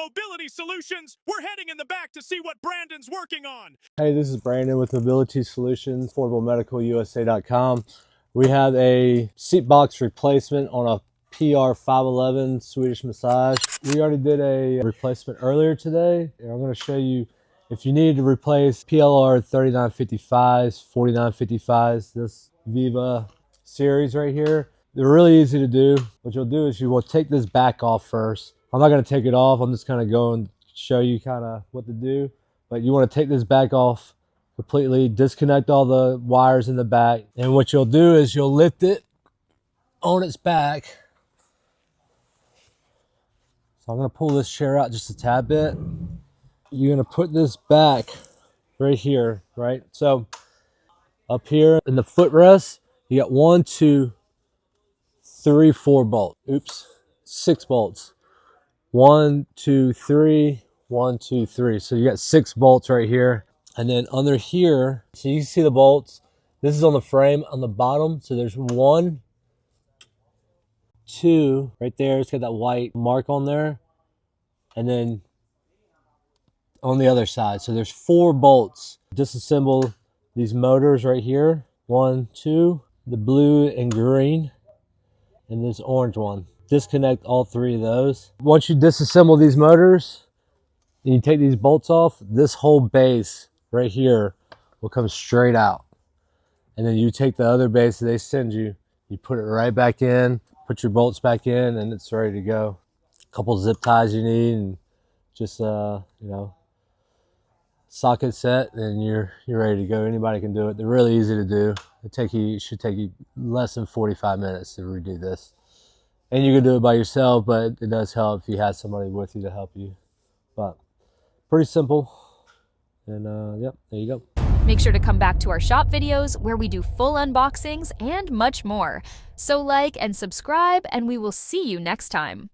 Mobility Solutions. We're heading in the back to see what Brandon's working on. Hey, this is Brandon with Mobility Solutions, AffordableMedicalUSA.com. We have a seat box replacement on a PR 511 Swedish massage. We already did a replacement earlier today, and I'm going to show you if you need to replace PLR 3955s, 4955s, this Viva series right here. They're really easy to do. What you'll do is you will take this back off first. I'm not going to take it off. I'm just kind of going to show you kind of what to do. But you want to take this back off completely, disconnect all the wires in the back. And what you'll do is you'll lift it on its back. So I'm going to pull this chair out just a tad bit. You're going to put this back right here, right? So up here in the footrest, you got 1, 2, 3, 4 bolts. Oops, 6 bolts. 1, 2, 3, 1, 2, 3. So you got 6 bolts right here. And then under here, so you can see the bolts. This is on the frame on the bottom. So there's 1, 2 right there. It's got that white mark on there. And then on the other side. So there's 4 bolts. Disassemble these motors right here. 1, 2, the blue and green, and this orange one. Disconnect all 3 of those. Once you disassemble these motors and you take these bolts off, this whole base right here will come straight out. And then you take the other base that they send you, you put it right back in, put your bolts back in, and it's ready to go. A couple zip ties you need, and just socket set, and you're ready to go. Anybody can do it. They're really easy to do. It should take you less than 45 minutes to redo this. And you can do it by yourself, but it does help if you have somebody with you to help you. But pretty simple. And yep, there you go. Make sure to come back to our shop videos where we do full unboxings and much more. So like and subscribe, and we will see you next time.